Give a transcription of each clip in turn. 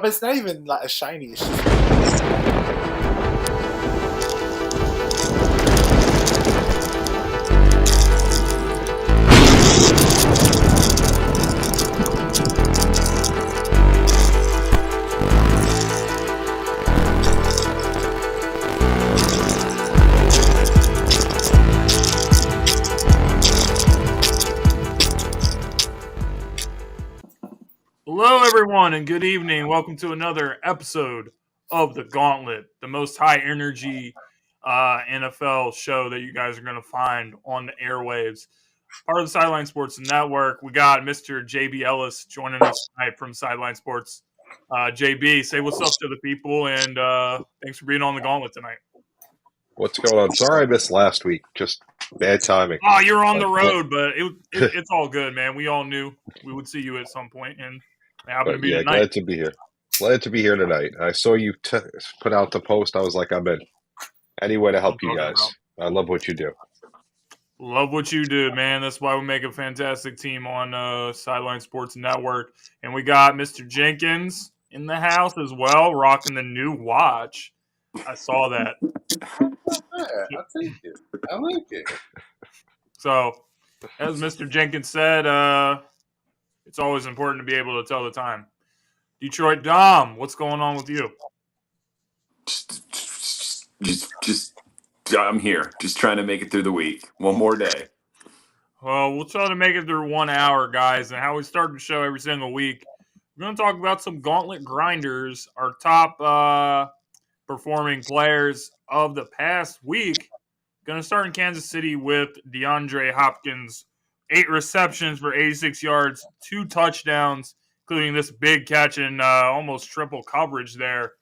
but it's not even like a shiny. It's just Hello, everyone, and good evening. Welcome to another episode of the Gauntlet, the most high energy NFL show that you guys are going to find on the airwaves. Part of the Sideline Sports Network. We got Mr. JB Ellis joining us tonight from Sideline Sports. JB, say what's up to the people, and thanks for being on the Gauntlet tonight. What's going on? Sorry I missed last week. Just bad timing. Oh, you're on the road, but it's all good, man. We all knew we would see you at some point, and it happened to be tonight. Glad to be here. Glad to be here tonight. I saw you put out the post. I was like, I'm in. Any way to help you guys. I love what you do. Love what you do, man. That's why we make a fantastic team on Sideline Sports Network. And we got Mr. Jenkins in the house as well, rocking the new watch. I saw that. I'll take it. I like it. So, as Mr. Jenkins said, it's always important to be able to tell the time. Detroit Dom, what's going on with you? Just I'm here, just trying to make it through the week. One more day. Well, we'll try to make it through 1 hour, guys. And how we start the show every single week, we're going to talk about some Gauntlet grinders, our top performing players of the past week. Going to start in Kansas City with DeAndre Hopkins. 8 receptions for 86 yards, 2 touchdowns, including this big catch in almost triple coverage there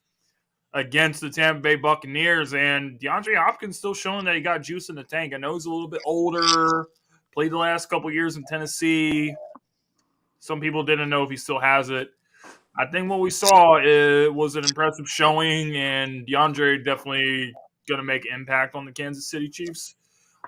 against the Tampa Bay Buccaneers. And DeAndre Hopkins still showing that he got juice in the tank. I know he's a little bit older, played the last couple years in Tennessee. Some people didn't know if he still has it. I think what we saw was an impressive showing, and DeAndre definitely going to make impact on the Kansas City Chiefs.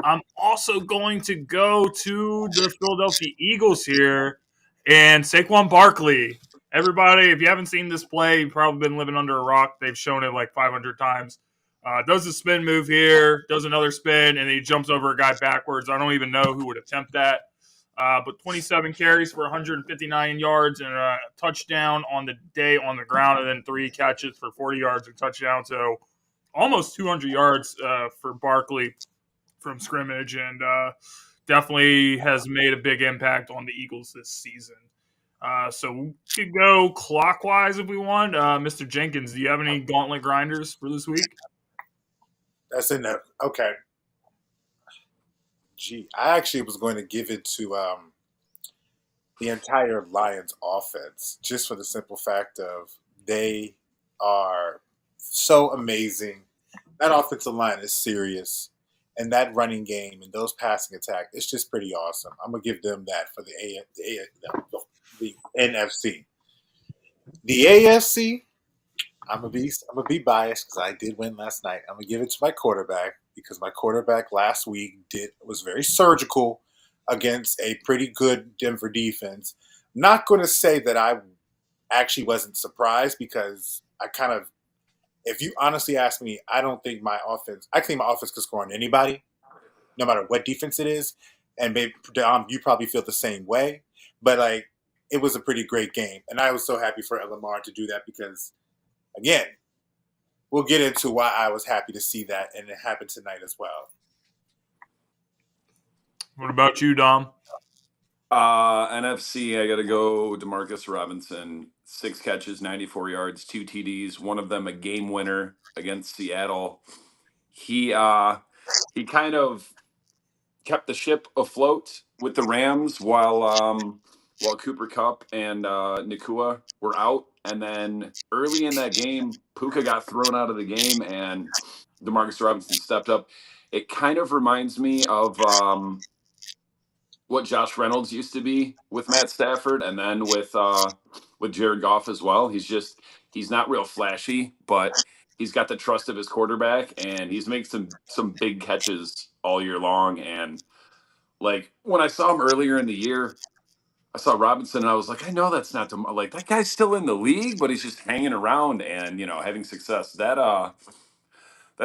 I'm also going to go to the Philadelphia Eagles here and Saquon Barkley. Everybody, if you haven't seen this play, you've probably been living under a rock. They've shown it like 500 times. Does a spin move here, does another spin, and he jumps over a guy backwards. I don't even know who would attempt that. But 27 carries for 159 yards and a touchdown on the day on the ground, and then 3 catches for 40 yards and touchdown. So almost 200 yards for Barkley from scrimmage, and definitely has made a big impact on the Eagles this season. So we could go clockwise if we want. Mr. Jenkins, do you have any Gauntlet grinders for this week? That's in there. Okay. Gee, I actually was going to give it to the entire Lions offense, just for the simple fact of they are so amazing. That offensive line is serious, and that running game and those passing attack, it's just pretty awesome. I'm gonna give them that for the NFC. The AFC, I'm gonna be biased because I did win last night. I'm gonna give it to my quarterback because my quarterback last week was very surgical against a pretty good Denver defense. Not going to say that I actually wasn't surprised because if you honestly ask me, I think my offense could score on anybody, no matter what defense it is. And maybe you probably feel the same way, but it was a pretty great game, and I was so happy for Lamar to do that because, again, we'll get into why I was happy to see that, and it happened tonight as well. What about you, Dom? NFC, I got to go Demarcus Robinson. 6 catches, 94 yards, 2 TDs. One of them a game winner against Seattle. He kind of kept the ship afloat with the Rams while Cooper Kupp and Nakua were out. And then early in that game, Puka got thrown out of the game, and Demarcus Robinson stepped up. It kind of reminds me of what Josh Reynolds used to be with Matt Stafford, and then with Jared Goff as well. He's not real flashy, but he's got the trust of his quarterback, and he's made some big catches all year long. And like when I saw him earlier in the year, I saw Robinson and I was like, I know that's not like that guy's still in the league, but he's just hanging around and having success. That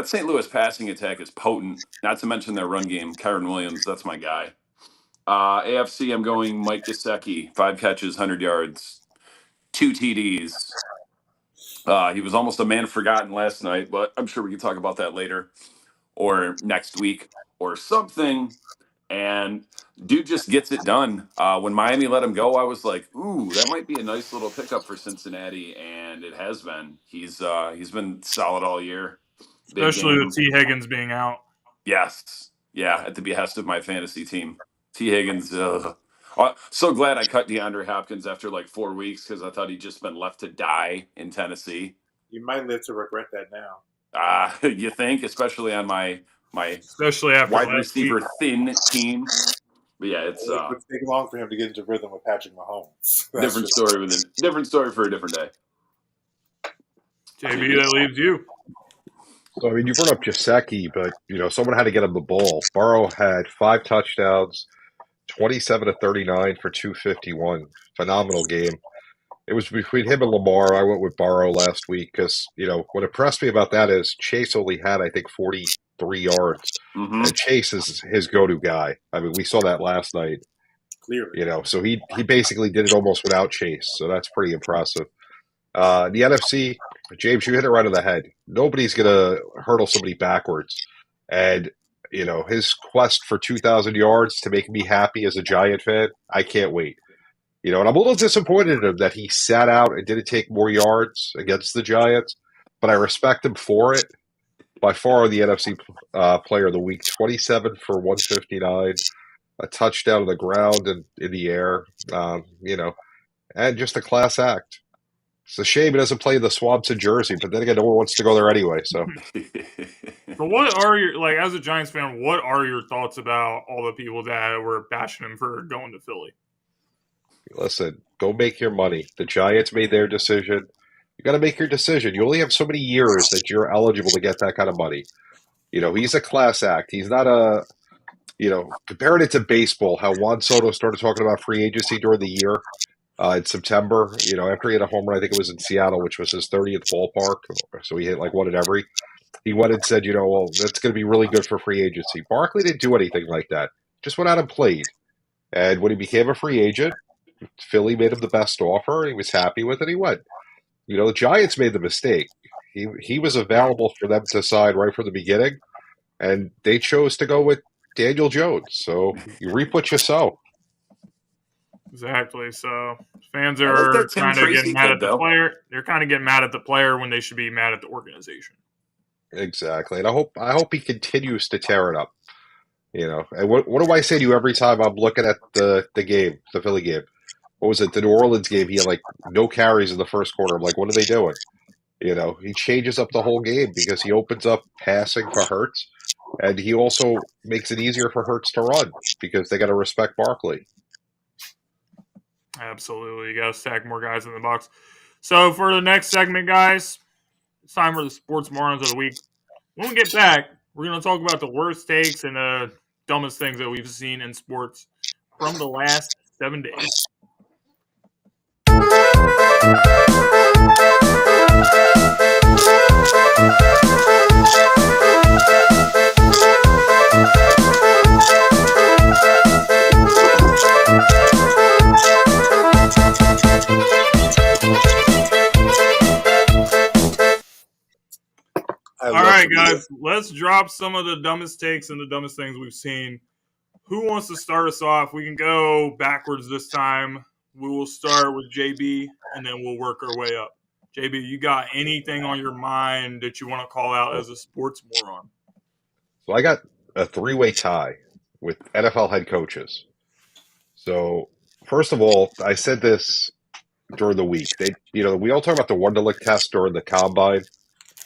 St. Louis passing attack is potent. Not to mention their run game. Kyron Williams, that's my guy. AFC, I'm going Mike Gesicki, 5 catches, 100 yards, 2 TDs. He was almost a man forgotten last night, but I'm sure we can talk about that later or next week or something. And dude just gets it done. When Miami let him go, I was like, "Ooh, that might be a nice little pickup for Cincinnati," and it has been. He's been solid all year. Big Especially with game. T. Higgins being out. Yes, yeah, at the behest of my fantasy team, T. Higgins. So glad I cut DeAndre Hopkins after like 4 weeks because I thought he'd just been left to die in Tennessee. You might live to regret that now. You think, especially on my Especially after wide last receiver week. thin team. But yeah, it's It would take long for him to get into rhythm with Patrick Mahomes. That's different just- story with a different story for a different day. JB, that leaves you. So, I mean, you brought up Gesicki, but, someone had to get him the ball. Burrow had 5 touchdowns, 27 to 39 for 251. Phenomenal game. It was between him and Lamar. I went with Burrow last week because, what impressed me about that is Chase only had, I think, 43 yards. Mm-hmm. And Chase is his go-to guy. I mean, we saw that last night. Clearly. So he basically did it almost without Chase. So that's pretty impressive. The NFC, James, you hit it right on the head. Nobody's going to hurdle somebody backwards. And, his quest for 2,000 yards to make me happy as a Giant fan, I can't wait. And I'm a little disappointed in him that he sat out and didn't take more yards against the Giants, but I respect him for it. By far the NFC player of the week, 27 for 159, a touchdown on the ground and in the air, and just a class act. It's a shame he doesn't play in the swamps in Jersey, but then again, no one wants to go there anyway. So, So what are your, as a Giants fan, what are your thoughts about all the people that were bashing him for going to Philly? listen, go make your money. The Giants made their decision. You got to make your decision. You only have so many years that you're eligible to get that kind of money. He's a class act. He's not a, comparing it to baseball, how Juan Soto started talking about free agency during the year in September, after he had a home run, I think it was in Seattle, which was his 30th ballpark. So he hit like one at every. He went and said, well, that's going to be really good for free agency. Barkley didn't do anything like that. Just went out and played. And when he became a free agent, Philly made him the best offer. He was happy with it. He went. The Giants made the mistake. He was available for them to sign right from the beginning, and they chose to go with Daniel Jones. So you reap what you sow. Exactly. So fans I like are that Tim kind of Tracy getting mad kid, at the though. player. They're kind of getting mad at the player when they should be mad at the organization. Exactly. And I hope he continues to tear it up. And what do I say to you every time I'm looking at the game, the Philly game? What was it? The New Orleans game, he had like no carries in the first quarter. I'm like, what are they doing? He changes up the whole game because he opens up passing for Hurts, and he also makes it easier for Hurts to run because they got to respect Barkley. Absolutely. You got to stack more guys in the box. So for the next segment, guys, it's time for the Sports Morons of the Week. When we get back, we're going to talk about the worst takes and the dumbest things that we've seen in sports from the last 7 days. All right, guys, let's drop some of the dumbest takes and the dumbest things we've seen. Who wants to start us off? We can go backwards this time. We will start with JB, and then we'll work our way up. JB, you got anything on your mind that you want to call out as a sports moron? So I got a 3-way tie with NFL head coaches. So first of all, I said this during the week. We all talk about the Wonderlic test during the combine.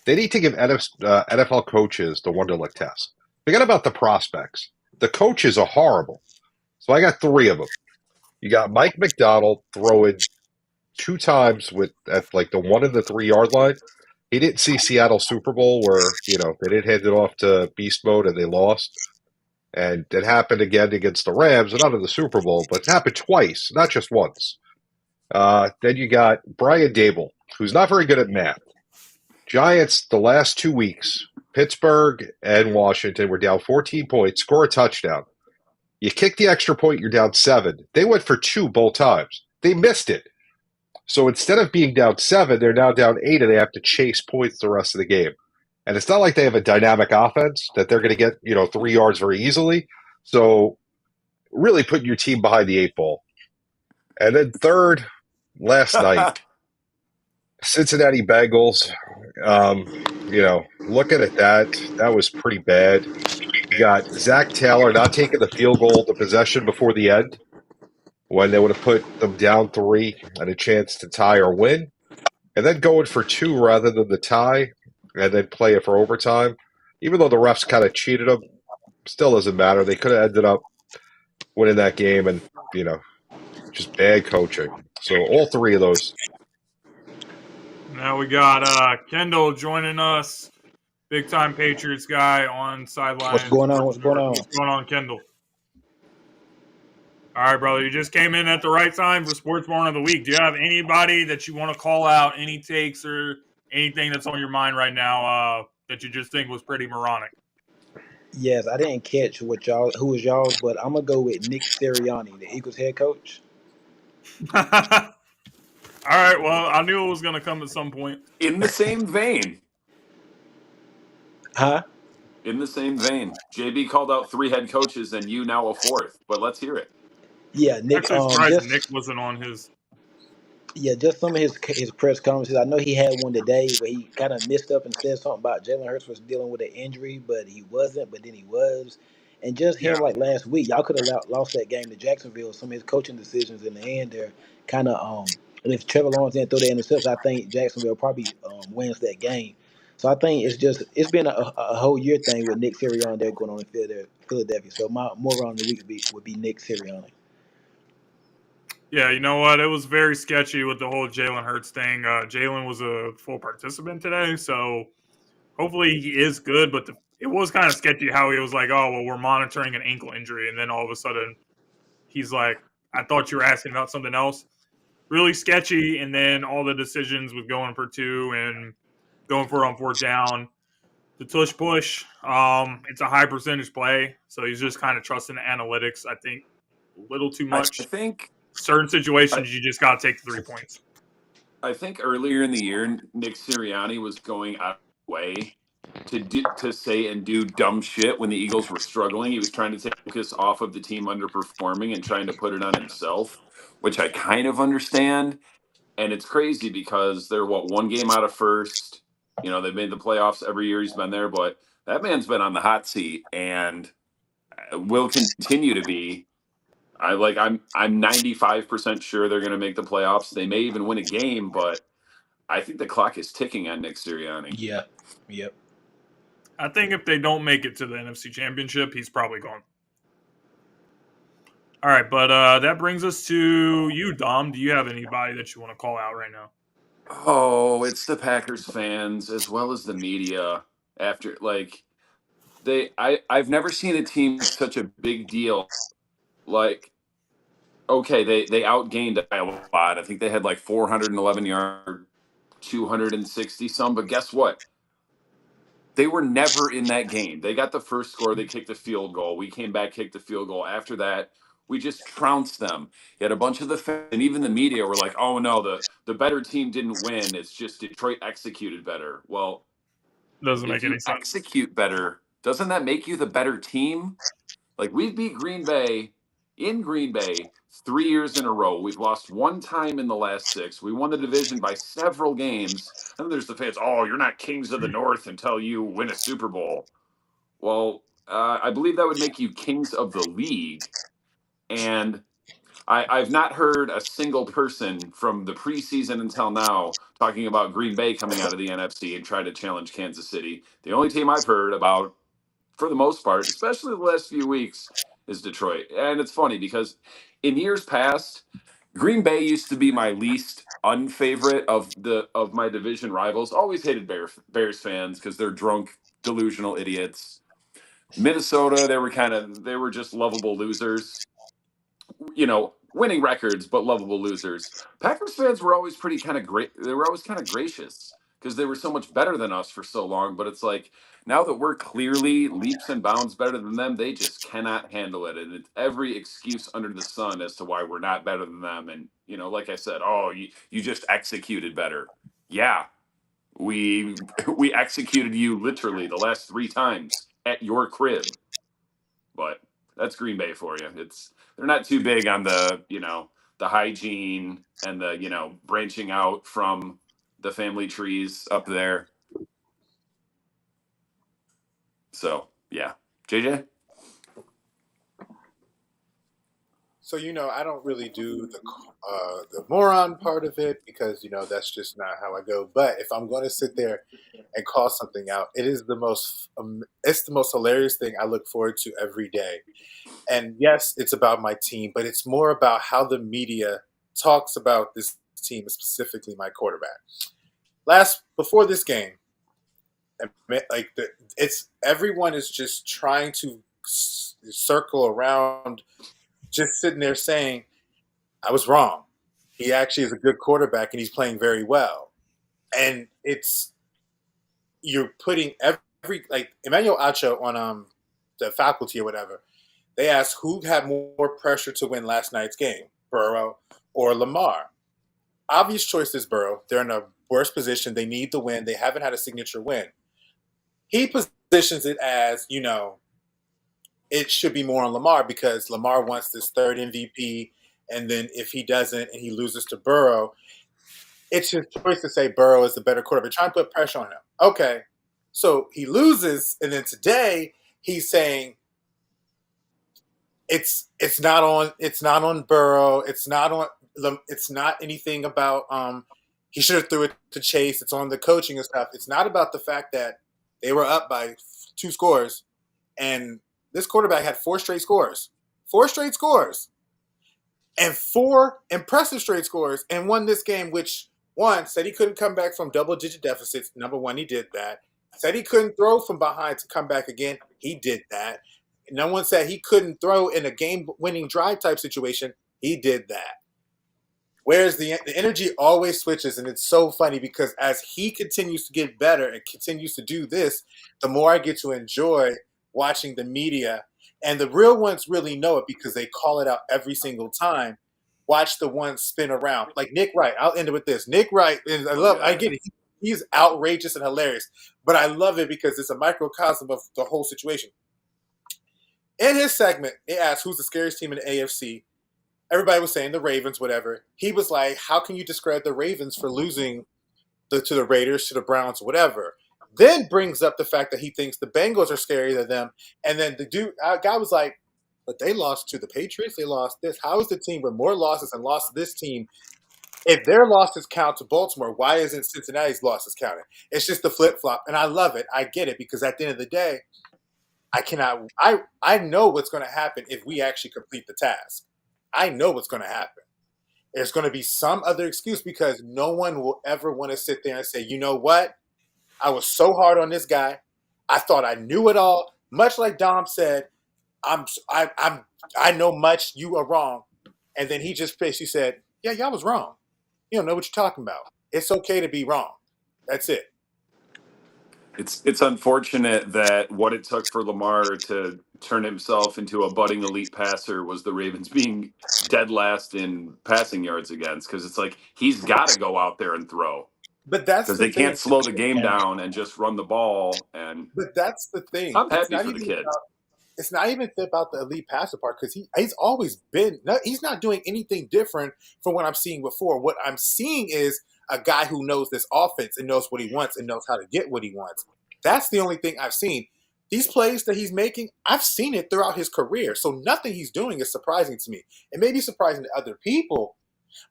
They need to give NFL coaches the Wonderlic test. Forget about the prospects. The coaches are horrible. So I got 3 of them. You got Mike McDonald throwing 2 times at like the 1 and the 3 yard line. He didn't see Seattle Super Bowl where, they didn't hand it off to beast mode and they lost. And it happened again against the Rams, not in the Super Bowl, but it happened twice, not just once. Then you got Brian Dable, who's not very good at math. Giants, the last 2 weeks, Pittsburgh and Washington were down 14 points, score a touchdown. You kick the extra point, you're down 7. They went for 2 both times. They missed it. So instead of being down 7, they're now down 8, and they have to chase points the rest of the game. And it's not like they have a dynamic offense that they're going to get, 3 yards very easily. So really putting your team behind the 8 ball. And then third, last night, Cincinnati Bengals. Looking at that was pretty bad. You got Zach Taylor not taking the field goal, the possession before the end, when they would have put them down 3 and a chance to tie or win, and then going for 2 rather than the tie, and then play it for overtime. Even though the refs kind of cheated them, still doesn't matter. They could have ended up winning that game, and just bad coaching. So all 3 of those. Now we got Kendall joining us, big time Patriots guy on Sideline. What's going on? What's going on, Kendall? All right, brother. You just came in at the right time for Sports Born of the Week. Do you have anybody that you want to call out, any takes or anything that's on your mind right now that you just think was pretty moronic? Yes, I didn't catch who was y'all's, but I'm going to go with Nick Sirianni, the Eagles head coach. All right, well, I knew it was going to come at some point. In the same vein. Huh? In the same vein. JB called out 3 head coaches and you now a 4th, but let's hear it. Yeah, Nick. Actually surprised Nick wasn't on his. Yeah, just some of his press conferences. I know he had one today where he kind of messed up and said something about Jalen Hurts was dealing with an injury, but he wasn't, but then he was. And just him, like last week, y'all could have lost that game to Jacksonville. Some of his coaching decisions in the end there kind of and if Trevor Lawrence didn't throw the interception, I think Jacksonville probably wins that game. So I think it's been a whole year thing with Nick Sirianni there going on in Philadelphia. So my moral on the week would be Nick Sirianni. Yeah, you know what? It was very sketchy with the whole Jalen Hurts thing. Jalen was a full participant today, so hopefully he is good. But it was kind of sketchy how he was like, oh, well, we're monitoring an ankle injury. And then all of a sudden he's like, I thought you were asking about something else. Really sketchy. And then all the decisions with going for 2 and going for it on 4th down. The tush push, it's a high percentage play. So he's just kind of trusting the analytics, I think, a little too much. I think certain situations you just got to take the 3 points. I think earlier in the year, Nick Sirianni was going out of the way to say and do dumb shit when the Eagles were struggling. He was trying to take focus off of the team underperforming and trying to put it on himself, which I kind of understand. And it's crazy because they're 1 game out of first. They've made the playoffs every year he's been there, but that man's been on the hot seat and will continue to be. I'm 95% sure they're going to make the playoffs. They may even win a game, but I think the clock is ticking on Nick Sirianni. Yeah. Yep. I think if they don't make it to the NFC Championship, he's probably gone. All right, but that brings us to you, Dom. Do you have anybody that you want to call out right now? Oh, it's the Packers fans as well as the media. After I've never seen a team make such a big deal. Like, okay, they outgained by a lot. I think they had 411 yards, 260 some. But guess what? They were never in that game. They got the first score. They kicked a field goal. We came back, kicked the field goal. After that, we just trounced them. You had a bunch of the fans, and even the media were like, "Oh no, the better team didn't win. It's just Detroit executed better." Well, doesn't make any sense. Execute better. Doesn't that make you the better team? We beat Green Bay in Green Bay 3 years in a row. We've lost 1 time in the last 6. We won the division by several games. And then there's the fans, oh, you're not kings of the North until you win a Super Bowl. Well, I believe that would make you kings of the league. And I've not heard a single person from the preseason until now talking about Green Bay coming out of the NFC and trying to challenge Kansas City. The only team I've heard about, for the most part, especially the last few weeks, is Detroit. And it's funny because in years past, Green Bay used to be my least unfavorite of my division rivals. Always hated Bears fans because they're drunk, delusional idiots. Minnesota, they were just lovable losers. Winning records, but lovable losers. Packers fans were always pretty kind of great. They were always kind of gracious because they were so much better than us for so long. But it's like now that we're clearly leaps and bounds better than them, they just cannot handle it. And it's every excuse under the sun as to why we're not better than them. And, like I said, oh, you just executed better. Yeah, we we executed you literally the last 3 times at your crib. But that's Green Bay for you. They're not too big on the hygiene and the branching out from the family trees up there. So yeah, JJ. So I don't really do the moron part of it because that's just not how I go. But if I'm going to sit there and call something out, it's the most hilarious thing I look forward to every day. And yes, it's about my team, but it's more about how the media talks about this team, specifically my quarterback. Before this game, everyone is just trying to circle around, just sitting there saying, I was wrong. He actually is a good quarterback and he's playing very well. And you're putting like Emmanuel Acho on the faculty or whatever. They asked who had more pressure to win last night's game, Burrow or Lamar. Obvious choice is Burrow. They're in a worse position. They need the win. They haven't had a signature win. He positions it as, it should be more on Lamar because Lamar wants this third MVP. And then if he doesn't and he loses to Burrow, it's his choice to say Burrow is the better quarterback. Try and put pressure on him. Okay. So he loses. And then today he's saying it's not on Burrow. It's not anything about he should have threw it to Chase. It's on the coaching and stuff. It's not about the fact that they were up by 2 scores and this quarterback had 4 straight scores. 4 straight scores. And 4 impressive straight scores and won this game, which one said he couldn't come back from double-digit deficits. Number one, he did that. Said he couldn't throw from behind to come back again. He did that. No one said he couldn't throw in a game-winning drive type situation. He did that. Whereas the energy always switches, and it's so funny because as he continues to get better and continues to do this, the more I get to enjoy watching the media. And the real ones really know it because they call it out every single time. Watch the ones spin around. Like Nick Wright. I'll end it with this. Nick Wright, and I get it. He's outrageous and hilarious. But I love it because it's a microcosm of the whole situation. In his segment, it asked who's the scariest team in the AFC. Everybody was saying the Ravens, whatever. He was like, how can you describe the Ravens for losing to the Raiders, to the Browns, whatever? Then brings up the fact that he thinks the Bengals are scarier than them. And then the guy was like, but they lost to the Patriots. They lost this. How is the team with more losses and lost to this team? If their losses count to Baltimore, why isn't Cincinnati's losses counted? It's just the flip-flop. And I love it. I get it because at the end of the day, I know what's going to happen if we actually complete the task. I know what's going to happen. There's going to be some other excuse because no one will ever want to sit there and say, you know what? I was so hard on this guy. I thought I knew it all. Much like Dom said, I know much. You are wrong. And then he just basically said, yeah, y'all was wrong. You don't know what you're talking about. It's okay to be wrong. That's it. It's unfortunate that what it took for Lamar to turn himself into a budding elite passer was the Ravens being dead last in passing yards against, because it's like he's got to go out there and throw. But that's because the they thing. can't slow the game down and just run the ball. But that's the thing. I'm happy for the kid. It's not even about the elite passer part because he's always been. He's not doing anything different from what I'm seeing before. What I'm seeing is a guy who knows this offense and knows what he wants and knows how to get what he wants. That's the only thing I've seen. These plays that he's making, I've seen it throughout his career. So nothing he's doing is surprising to me. It may be surprising to other people,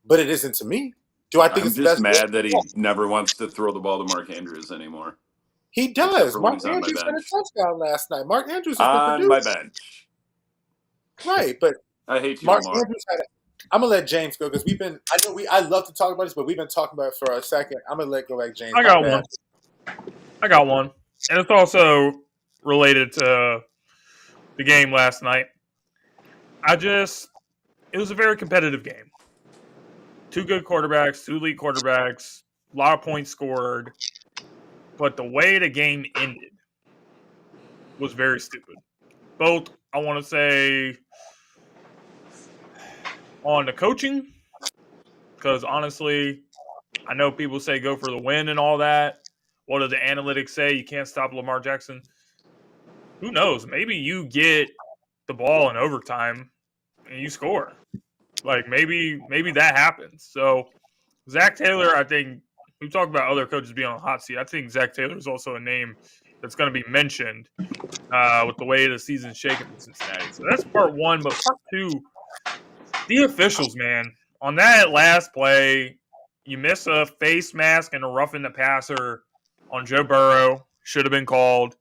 but it isn't to me. Do I think I'm just mad that he never wants to throw the ball to Mark Andrews anymore. He does. Mark Andrews had a touchdown last night. Mark Andrews is on my bench. Right, but I hate you, Mark Lamar. Andrews had I'm gonna let James go because I love to talk about this, but we've been talking about it for a second. I'm gonna go like James. I got one, and it's also related to the game last night. It was a very competitive game. Two good quarterbacks, two elite quarterbacks, a lot of points scored. But the way the game ended was very stupid. Both, I want to say, on the coaching, because honestly, I know people say go for the win and all that. What do the analytics say? You can't stop Lamar Jackson. Who knows? Maybe you get the ball in overtime and you score. Like maybe that happens. So Zach Taylor, I think we talked about other coaches being on the hot seat. I think Zach Taylor is also a name that's going to be mentioned with the way the season's shaking in Cincinnati. So that's part one. But part two, the officials, man. On that last play, you miss a face mask and a roughing the passer on Joe Burrow. Should have been called.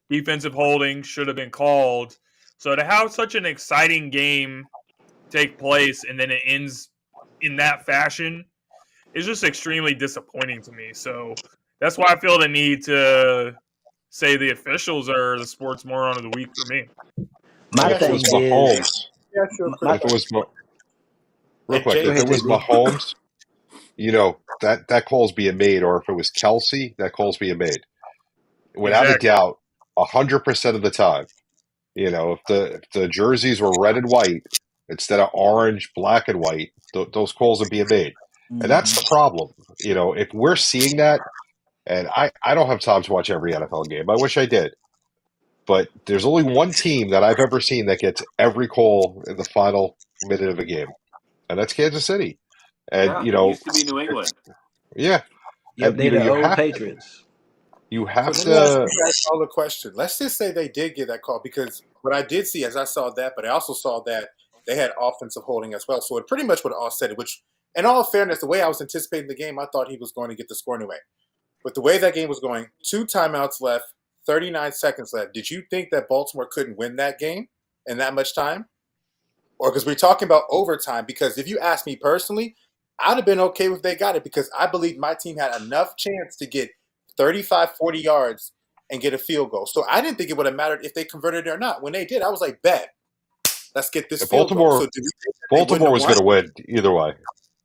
Defensive holding should have been called. So to have such an exciting game take place and then it ends in that fashion is just extremely disappointing to me. So that's why I feel the need to say the officials are the sports moron of the week for me. My If it thing was is, Mahomes, Yeah, sure. if it was real quick, Go if ahead, it was JB. Mahomes, that call's being made, or if it was Kelsey, that call's being made. Without a Exactly. doubt, 100% of the time. If the jerseys were red and white instead of orange, black and white, those calls are being made. And that's the problem. If we're seeing that, and I don't have time to watch every NFL game. I wish I did. But there's only one team that I've ever seen that gets every call in the final minute of a game, and that's Kansas City. And Yeah, it used to be New England. yeah, Yep, and they the you old have Patriots. you So have let me ask to. you guys all a question. Let's just say they did get that call, because what I did see, as I saw that, but I also saw that they had offensive holding as well. So it pretty much would have offset it, which, in all fairness, the way I was anticipating the game, I thought he was going to get the score anyway. But the way that game was going, 2 timeouts left, 39 seconds left. Did you think that Baltimore couldn't win that game in that much time? Or because we're talking about overtime? Because if you ask me personally, I'd have been okay if they got it, because I believe my team had enough chance to get 35, 40 yards and get a field goal. So I didn't think it would have mattered if they converted it or not. When they did, I was like, bet, let's get this field goal. So do we think that they Baltimore wouldn't was have going won? to win either way.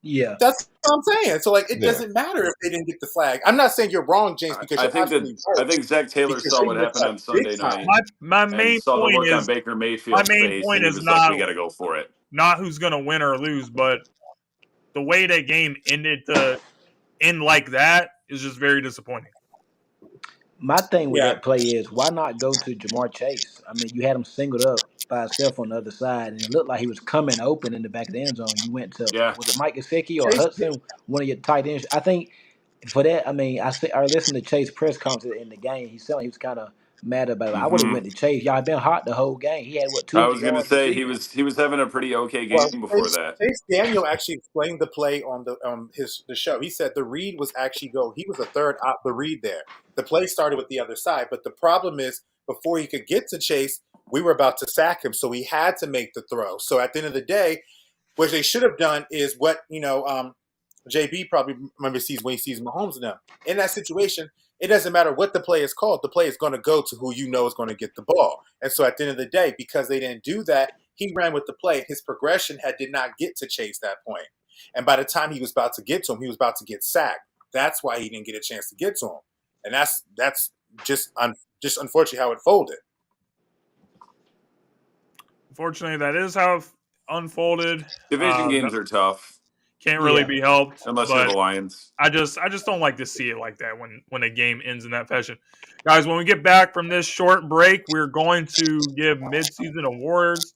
Yeah. That's what I'm saying. So, like, it Yeah. doesn't matter if they didn't get the flag. I'm not saying you're wrong, James, because I you're think absolutely I right. think Zach Taylor Because saw they what missed happened up on Sunday big time. night My and main saw the point look on is Baker Mayfield's face, and he was not like, "We got to go for it." not who's going to win or lose, but the way that game ended to end like that is just very disappointing. My thing with Yeah. that play is, why not go to Jamar Chase? I mean, you had him singled up by himself on the other side, and it looked like he was coming open in the back of the end zone. You went to, Yeah, was it Mike Gesicki or Chase, Hudson, one of your tight ends? I think for that, I mean, I listened to Chase press conference in the game. He was kind of mad about it. I would have hmm went to Chase. Y'all been hot the whole game. He had what, I 200 was going to yards say receiving? he was having a pretty okay well, game before that. Chase Daniel actually explained the play on the show. He said the read was actually he was a third out the read there. The play started with the other side, but the problem is, before he could get to Chase, we were about to sack him, so he had to make the throw. So at the end of the day, what they should have done is what JB probably sees when he sees Mahomes and them. In that situation, it doesn't matter what the play is called. The play is going to go to who you know is going to get the ball. And so at the end of the day, because they didn't do that, he ran with the play. His progression did not get to Chase that point. And by the time he was about to get to him, he was about to get sacked. That's why he didn't get a chance to get to him. And that's just unfortunately how it folded. Unfortunately, that is how it unfolded. Division games are tough Can't really Yeah. be helped. unless you're But the Lions. I just don't like to see it like that when a game ends in that fashion. Guys, when we get back from this short break, we're going to give midseason awards.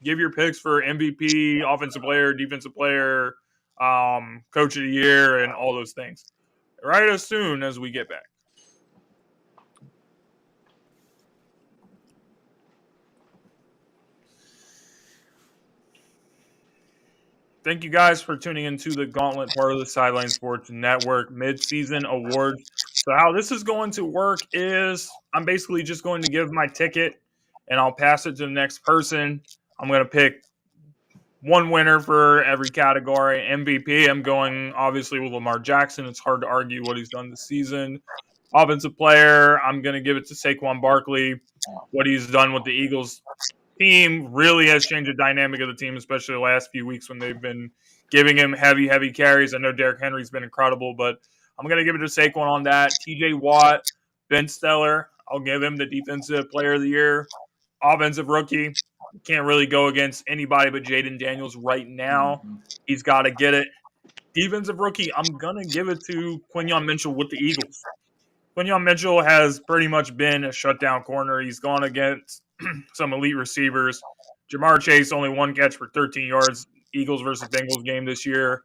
Give your picks for MVP, offensive player, defensive player, coach of the year, and all those things. Right as soon as we get back. Thank you guys for tuning into the Gauntlet, part of the Sideline Sports Network mid-season awards. So how this is going to work is I'm basically just going to give my ticket and I'll pass it to the next person. I'm going to pick one winner for every category. MVP, I'm going obviously with Lamar Jackson. It's hard to argue what he's done this season. Offensive player, I'm going to give it to Saquon Barkley. What he's done with the Eagles team really has changed the dynamic of the team, especially the last few weeks when they've been giving him heavy carries. I know Derrick Henry's been incredible, but I'm going to give it to Saquon on that. TJ Watt, Ben Stellar, I'll give him the defensive player of the year. Offensive rookie, can't really go against anybody but Jaden Daniels right now. He's got to get it. Defensive rookie, I'm going to give it to Quinyon Mitchell with the Eagles. Quinyon Mitchell has pretty much been a shutdown corner. He's gone against some elite receivers. Jamar Chase, only one catch for 13 yards. Eagles versus Bengals game this year.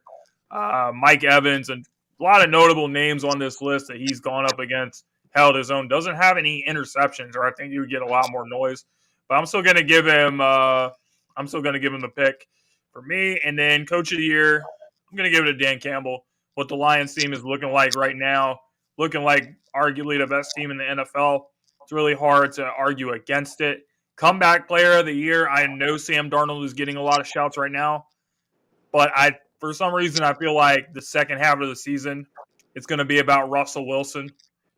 Mike Evans, and a lot of notable names on this list that he's gone up against, held his own. Doesn't have any interceptions, or I think he would get a lot more noise. But I'm still going to give him. I'm still going to give him the pick for me. And then Coach of the Year, I'm going to give it to Dan Campbell. What the Lions team is looking like right now, looking like arguably the best team in the NFL. It's really hard to argue against it. Comeback player of the year, I know Sam Darnold is getting a lot of shouts right now, but for some reason I feel like the second half of the season it's going to be about Russell Wilson.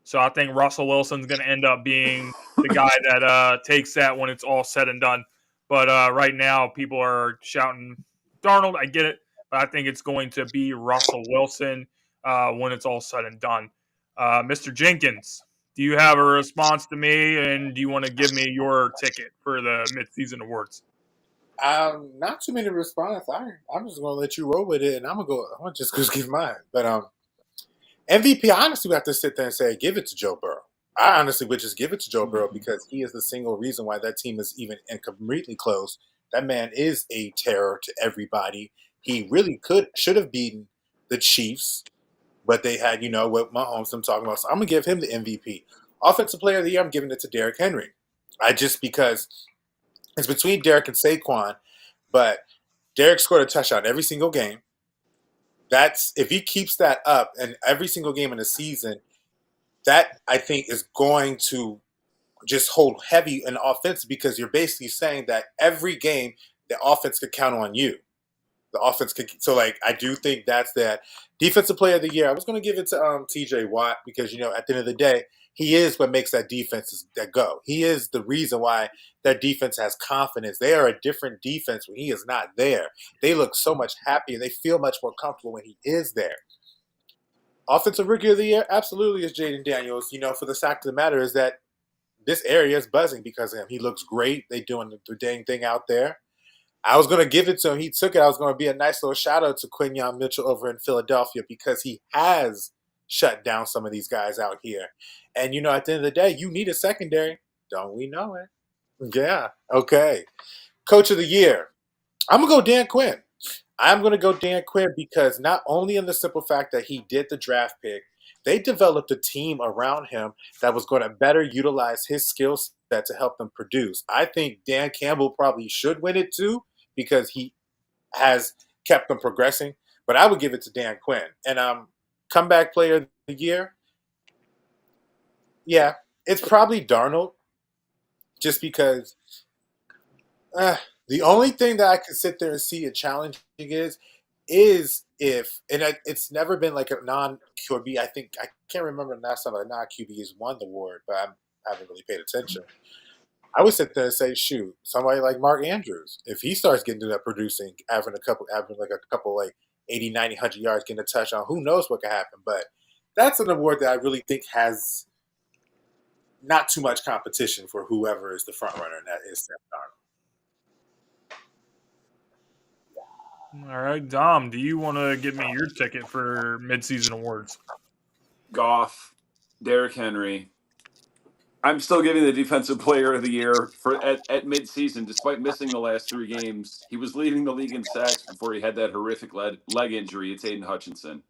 So I think Russell Wilson's going to end up being the guy that takes that when it's all said and done. But right now people are shouting Darnold. I get it, but I think it's going to be Russell Wilson when it's all said and done. Mr. Jenkins, do you have a response to me, and do you want to give me your ticket for the midseason awards? Not too many responses. I'm just gonna let you roll with it, and I'm gonna just give mine. But MVP, I honestly would have to sit there and say, give it to Joe Burrow. I honestly would just give it to Joe Burrow because he is the single reason why that team is even completely close. That man is a terror to everybody. He really should have beaten the Chiefs. But they had, what Mahomes I'm talking about. So I'm going to give him the MVP. Offensive player of the year, I'm giving it to Derrick Henry. Because it's between Derrick and Saquon, but Derrick scored a touchdown every single game. If he keeps that up and every single game in the season, that I think is going to just hold heavy in offense because you're basically saying that every game the offense could count on you. The offense could, so I do think that's that. Defensive player of the year, I was going to give it to TJ Watt because at the end of the day, he is what makes that defense that go. He is the reason why that defense has confidence. They are a different defense when he is not there. They look so much happier. They feel much more comfortable when he is there. Offensive rookie of the year, absolutely is Jaden Daniels. For the fact of the matter is that this area is buzzing because of him. He looks great. They doing the dang thing out there. I was going to give it to him. He took it. I was going to be a nice little shout out to Quinyon Mitchell over in Philadelphia because he has shut down some of these guys out here. And, at the end of the day, you need a secondary. Don't we know it? Yeah. Okay. Coach of the year. I'm going to go Dan Quinn. I'm going to go Dan Quinn because not only in the simple fact that he did the draft pick, they developed a team around him that was going to better utilize his skill set to help them produce. I think Dan Campbell probably should win it too because he has kept them progressing. But I would give it to Dan Quinn. And comeback player of the year, yeah, it's probably Darnold just because the only thing that I can sit there and see it challenging is if, and it's never been like a non-QB. I can't remember the last time a non-QB has won the award, but I haven't really paid attention. I would sit there and say, shoot, somebody like Mark Andrews, if he starts getting to that producing, averaging a couple like 80, 90, 100 yards, getting a touchdown, who knows what could happen. But that's an award that I really think has not too much competition for whoever is the front runner, and that is Sam Darnold. All right, Dom, do you want to give me your ticket for midseason awards? Goff, Derrick Henry. I'm still giving the defensive player of the year at midseason, despite missing the last 3 games. He was leading the league in sacks before he had that horrific leg injury. It's Aiden Hutchinson.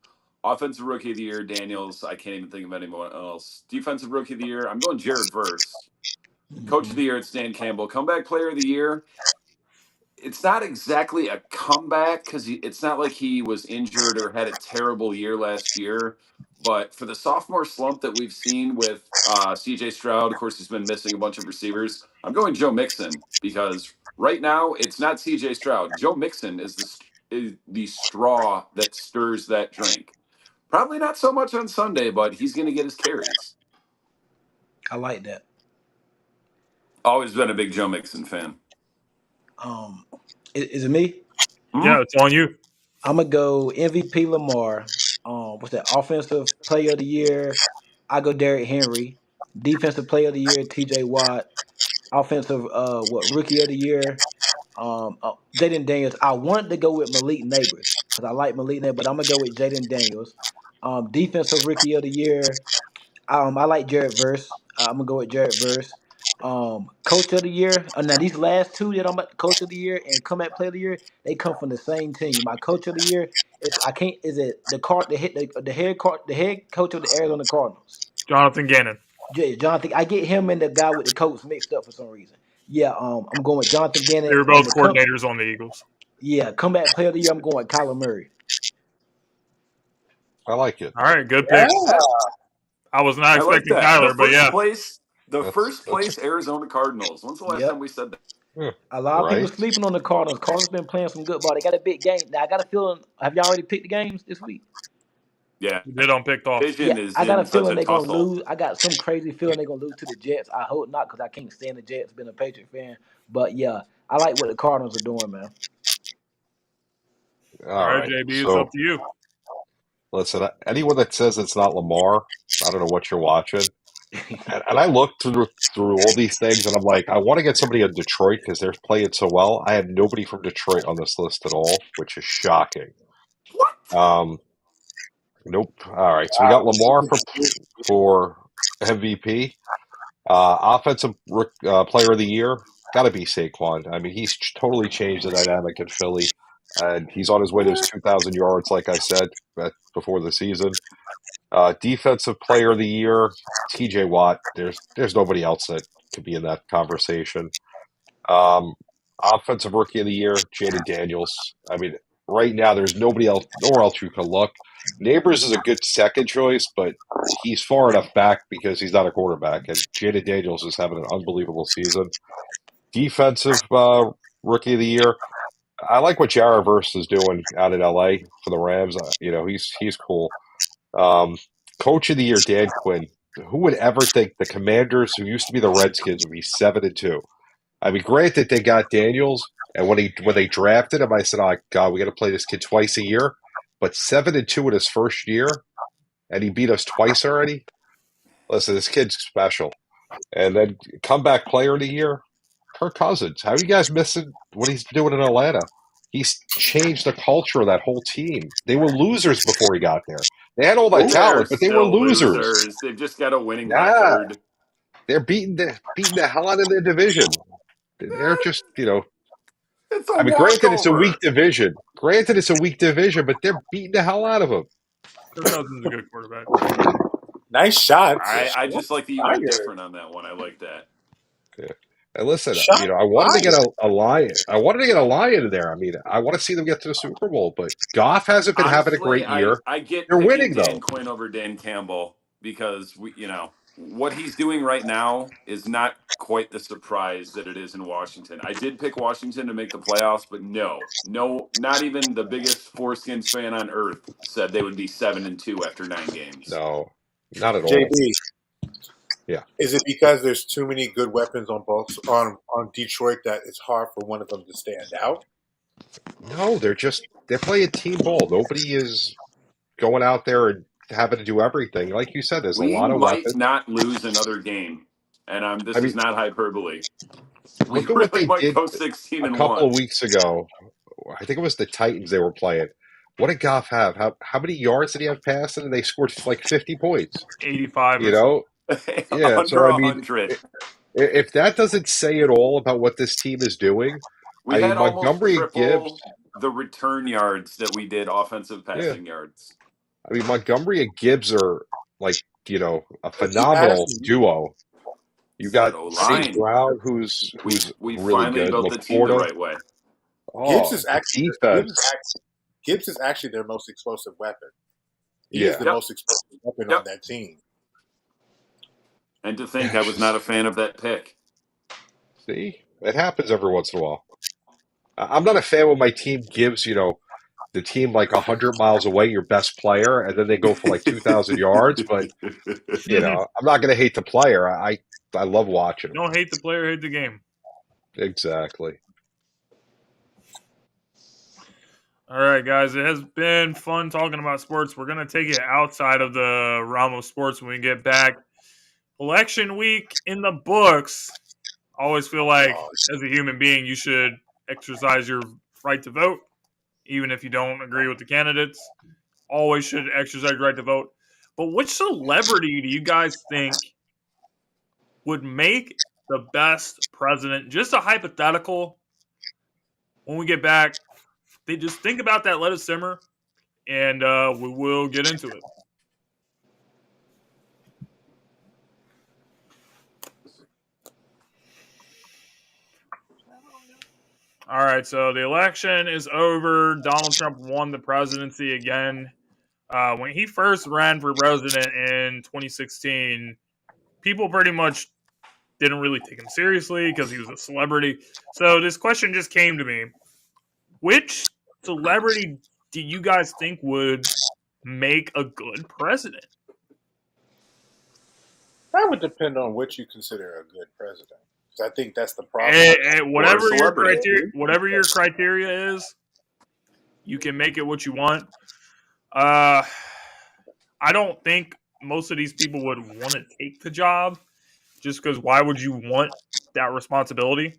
Offensive rookie of the year, Daniels. I can't even think of anyone else. Defensive rookie of the year, I'm going Jared Verse. Coach of the year, it's Dan Campbell. Comeback player of the year, it's not exactly a comeback because it's not like he was injured or had a terrible year last year. But for the sophomore slump that we've seen with C.J. Stroud, of course, he's been missing a bunch of receivers. I'm going Joe Mixon because right now it's not C.J. Stroud. Joe Mixon is the straw that stirs that drink. Probably not so much on Sunday, but he's going to get his carries. I like that. Always been a big Joe Mixon fan. Is it me? Yeah, it's on you. I'm gonna go MVP Lamar. What's that? Offensive Player of the Year. I go Derrick Henry. Defensive Player of the Year. T.J. Watt. Offensive Rookie of the Year. Jaden Daniels. I wanted to go with Malik Neighbors because I like Malik Neighbors, but I'm gonna go with Jaden Daniels. Defensive Rookie of the Year. I like Jared Verse. I'm gonna go with Jared Verse. Coach of the Year. Now these last two that I'm at, Coach of the Year and Comeback Player of the Year, they come from the same team. My Coach of the Year is I can't. Is it the head coach of the Arizona Cardinals? Jonathan Gannon. Jonathan. I get him and the guy with the coach mixed up for some reason. Yeah. I'm going with Jonathan They Gannon were and both coordinators on the Eagles. Comeback Player of the Year. I'm going with Kyler Murray. I like it. All right, good picks. I was not I like expecting that. Kyler, but yeah. The That's- first that's- place Arizona Cardinals. When's the last time we said that? A lot of people Right? sleeping on the Cardinals. Cardinals been playing some good ball. They got a big game. Now I got a feeling. Have y'all already picked the games this week? Yeah. They don't picked off. Division Yeah, is I got a in such feeling a they're gonna tussle. lose. I got some crazy feeling they're gonna lose to the Jets. I hope not, because I can't stand the Jets. Been a Patriot fan, but yeah, I like what the Cardinals are doing, man. All right, JB, it's So, up to you. listen, anyone that says it's not Lamar, I don't know what you're watching. And I looked through all these things, and I'm like, I want to get somebody in Detroit because they're playing so well. I have nobody from Detroit on this list at all, which is shocking. What? Nope. All right, so we got Lamar for MVP. Offensive Player of the Year, got to be Saquon. I mean, he's totally changed the dynamic in Philly, and he's on his way to his 2,000 yards, like I said before the season. Defensive Player of the Year, T.J. Watt. There's nobody else that could be in that conversation. Offensive Rookie of the Year, Jaden Daniels. I mean, right now there's nowhere else you can look. Neighbors is a good second choice, but he's far enough back because he's not a quarterback, and Jaden Daniels is having an unbelievable season. Defensive Rookie of the Year. I like what Jared Verse is doing out in LA for the Rams. He's cool. Coach of the Year, Dan Quinn. Who would ever think the Commanders, who used to be the Redskins, would be 7-2? I mean, granted they got Daniels, and when they drafted him, I said, "Oh God, we got to play this kid twice a year." But 7-2 in his first year, and he beat us twice already. Listen, this kid's special. And then comeback player of the year, Kirk Cousins. How are you guys missing what he's doing in Atlanta? He's changed the culture of that whole team. They were losers before he got there. They had all that They're talent, but they were still losers. They've just got a winning Yeah, record. they're beating the hell out of their division. They're just, It's a I mean, granted it's a walkover. weak division. But they're beating the hell out of them. Kirk Cousins is a good quarterback. Nice shots. I just like that you went Fire. different on that one. I like that. Yeah. And listen, Shot I wanted to get fire. a lion. I wanted to get a lion in there. I mean, I want to see them get to the Super Bowl, but Goff hasn't been having a Honestly, great year. I get They're picking winning Dan though. Quinn over Dan Campbell because what he's doing right now is not quite the surprise that it is in Washington. I did pick Washington to make the playoffs, but no, not even the biggest foreskins fan on earth said they would be 7-2 after 9 games. No, not at all. JB. Yeah. Is it because there's too many good weapons on on Detroit that it's hard for one of them to stand out? No, they're playing team ball. Nobody is going out there and having to do everything. Like you said, there's a We lot of might weapons. not lose another game, and this I is mean, not hyperbole. We look at what really they might did go 16 a and couple 1. of weeks ago. I think it was the Titans they were playing. What did Goff have? How many yards did he have passing? And they scored like 50 points. 85 You or something. know? Yeah. Under So I mean, 100. if that doesn't say it all about what this team is doing, We I mean had almost Montgomery and triple Gibbs. the return yards that we did offensive Yeah. passing yards. I mean Montgomery and Gibbs are like a Keep phenomenal asking. duo. You got That O-line. St. Brown, who's We really finally good. built the team the Laporta. right way. Gibbs Oh, is the actually defense. Gibbs is actually their most explosive weapon. He is the Yep. most explosive weapon Yep. on that team. And to think I was not a fan of that pick. See, it happens every once in a while. I'm not a fan when my team gives the team like 100 miles away, your best player, and then they go for like 2,000 yards. But, I'm not going to hate the player. I love watching him. Don't hate the player, hate the game. Exactly. All right, guys. It has been fun talking about sports. We're going to take it outside of the realm of sports when we get back. Election week in the books. I always feel like, as a human being, you should exercise your right to vote, even if you don't agree with the candidates. Always should exercise your right to vote. But which celebrity do you guys think would make the best president? Just a hypothetical. When we get back, they just think about that, let it simmer, and we will get into it. All right, so the election is over. Donald Trump won the presidency again. When he first ran for president in 2016, people pretty much didn't really take him seriously because he was a celebrity. So this question just came to me. Which celebrity do you guys think would make a good president? That would depend on what you consider a good president. Because I think that's the problem. Whatever your criteria is, you can make it what you want. I don't think most of these people would want to take the job, just because why would you want that responsibility?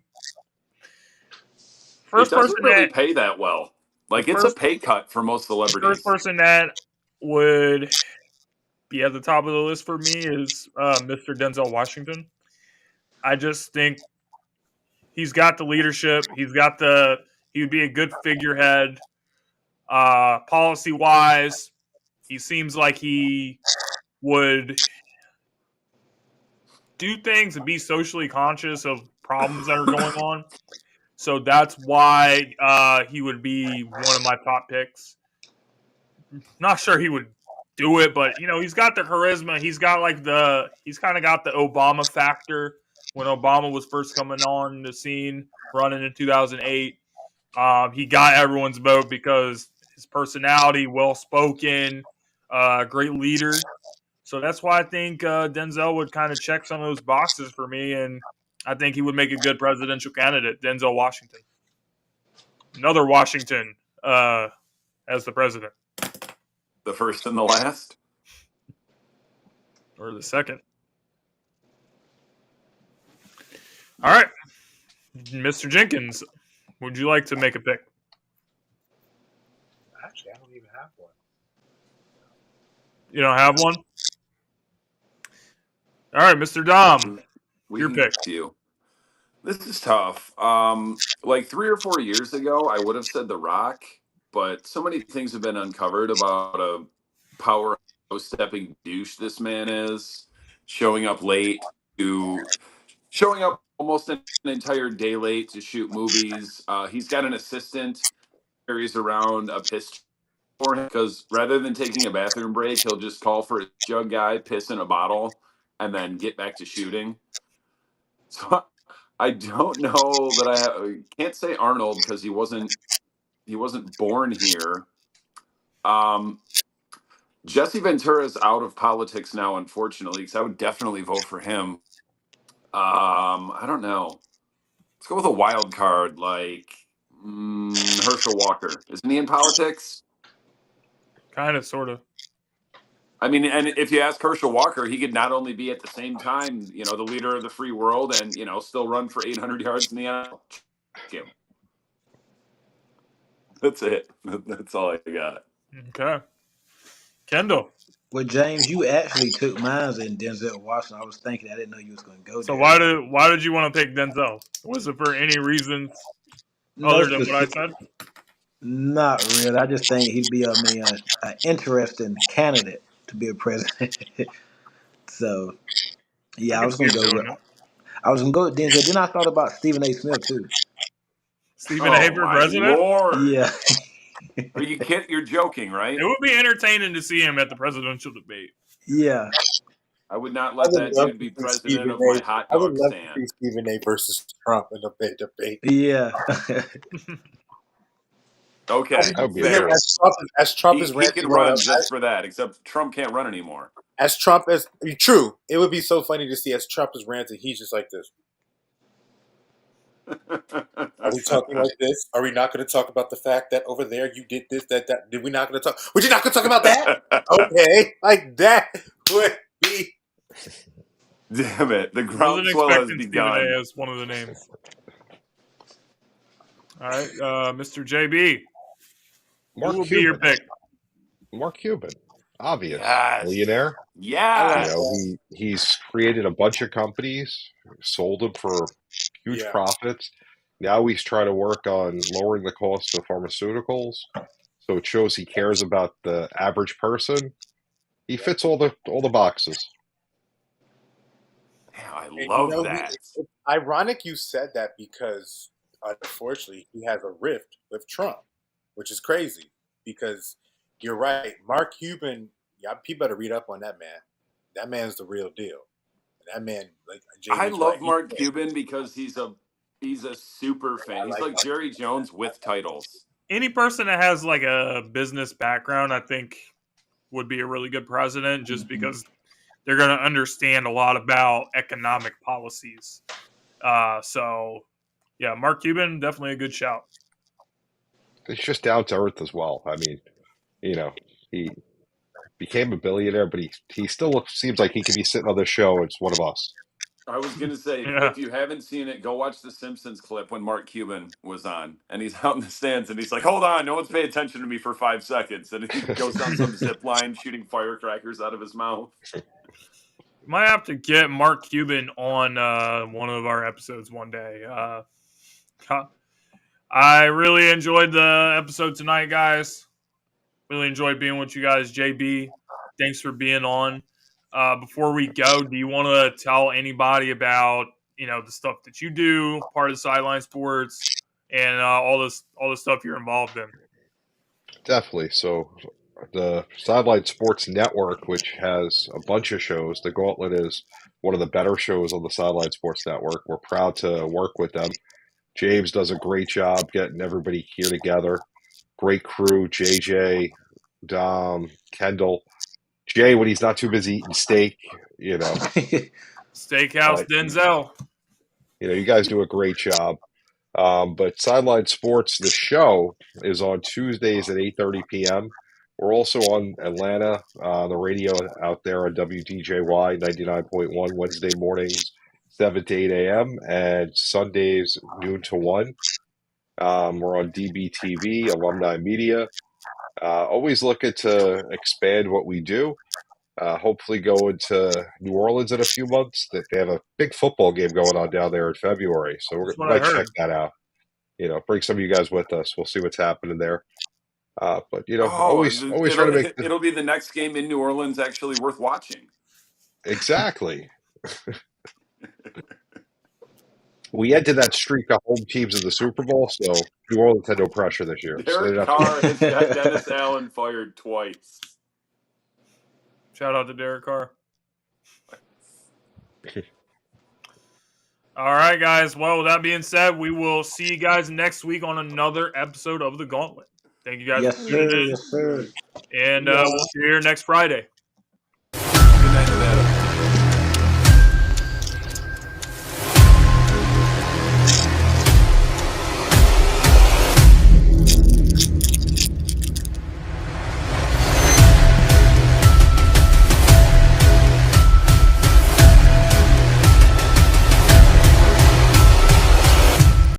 It doesn't really pay that well. Like, it's a pay cut for most celebrities. The first person that would be at the top of the list for me is Mr. Denzel Washington. I just think he's got the leadership. He would be a good figurehead. Policy-wise, he seems like he would do things and be socially conscious of problems that are going on. So that's why he would be one of my top picks. Not sure he would do it, but he's got the charisma. He's kind of got the Obama factor when Obama was first coming on the scene, running in 2008. He got everyone's vote because his personality, well-spoken, great leader. So that's why I think Denzel would kind of check some of those boxes for me, and I think he would make a good presidential candidate, Denzel Washington. Another Washington as the president. The first and the last? Or the second. All right. Mr. Jenkins, would you like to make a pick? Actually, I don't even have one. You don't have one? All right, Mr. Dom, your pick. You. This is tough. Like 3 or 4 years ago, I would have said The Rock, but so many things have been uncovered about a power-stepping douche this man is, showing up almost an entire day late to shoot movies. He's got an assistant carries around a piss for him because rather than taking a bathroom break, he'll just call for a jug guy, piss in a bottle, and then get back to shooting. So I don't know that I can't say Arnold because he wasn't born here. Jesse Ventura's out of politics now, unfortunately, because I would definitely vote for him. I don't know. Let's go with a wild card like Herschel Walker. Isn't he in politics? Kind of, sort of. I mean, and if you ask Herschel Walker, he could not only be at the same time, the leader of the free world and, still run for 800 yards in the NFL. That's it. That's all I got. Okay. Kendall. Well, James, you actually took mine in Denzel Washington. I was thinking, I didn't know you was going to go there. So why did you want to pick Denzel? Was it for any reason other than what I said? Not really. I just think he'd be an interesting candidate to be a president. So, yeah, I was going to go with Denzel. Then I thought about Stephen A. Smith too. Stephen A. for president? Lord. Yeah. Are you kidding? You're joking, right? It would be entertaining to see him at the presidential debate. Yeah. I would not let that dude be president of my hot dog stand. I would love to see Stephen A. versus Trump in a big debate. Yeah. Okay, As, That would be fair. as Trump He is ranting can on run us, just for that, except Trump can't run anymore. as Trump as true, it would be so funny to see as Trump is ranting, he's just like this. Are we talking like this? Are we not going to talk about the fact that over there you did this, that? Did we not going to talk? We're not going to talk about that? Okay, like that would be. Damn it! The Wasn't groundswell has expecting Stephen begun. A as one of the names. All right, Mr. JB, who Mark will be your Cuban. pick? Mark Cuban, obvious Yes. millionaire. Yes. You know, he's created a bunch of companies, sold them for huge profits. Now he's trying to work on lowering the cost of pharmaceuticals. So it shows he cares about the average person. He fits all the boxes. Yeah, I And, love that. it's ironic you said that because unfortunately he has a rift with Trump, which is crazy because you're right. Mark Cuban, people better read up on that man. That man's the real deal. That man, like I JB's love right. Mark Cuban because he's a super fan. He's like Jerry Jones with titles. Any person that has like a business background, I think, would be a really good president, just because they're going to understand a lot about economic policies. So, yeah, Mark Cuban, definitely a good shout. He's just down to earth as well. I mean, you know, he became a billionaire, but he still seems like he could be sitting on this show. It's one of us. I was gonna say, Yeah. if you haven't seen it, go watch the Simpsons clip when Mark Cuban was on, and he's out in the stands, and he's like, "Hold on, no one's paying attention to me for 5 seconds," and he goes down some zip line, shooting firecrackers out of his mouth. Might have to get Mark Cuban on one of our episodes one day. I really enjoyed the episode tonight, guys. Really enjoyed being with you guys. JB, thanks for being on. Before we go, do you want to tell anybody about the stuff that you do, part of Sideline Sports, and all the stuff you're involved in? Definitely. So the Sideline Sports Network, which has a bunch of shows, the Gauntlet is one of the better shows on the Sideline Sports Network. We're proud to work with them. James does a great job getting everybody here together. Great crew, JJ, Dom, Kendall. Jay, when he's not too busy eating steak, Steakhouse Denzel. You guys do a great job. But Sideline Sports, the show, is on Tuesdays at 8:30 p.m. We're also on Atlanta, the radio out there on WDJY 99.1 Wednesday mornings, 7 to 8 a.m. and Sundays noon to 1. We're on DBTV, Alumni Media. Always looking to expand what we do. Hopefully going to New Orleans in a few months. They have a big football game going on down there in February. So we might check that out. Bring some of you guys with us. We'll see what's happening there. But always trying to make it'll be the next game in New Orleans actually worth watching. Exactly. We ended that streak of home teams in the Super Bowl, so New Orleans had no pressure this year. Derek Carr has got Dennis Allen fired twice. Shout out to Derek Carr. All right, guys. Well, with that being said, we will see you guys next week on another episode of The Gauntlet. Thank you guys for tuning in. Yes, sir. And we'll see you here next Friday.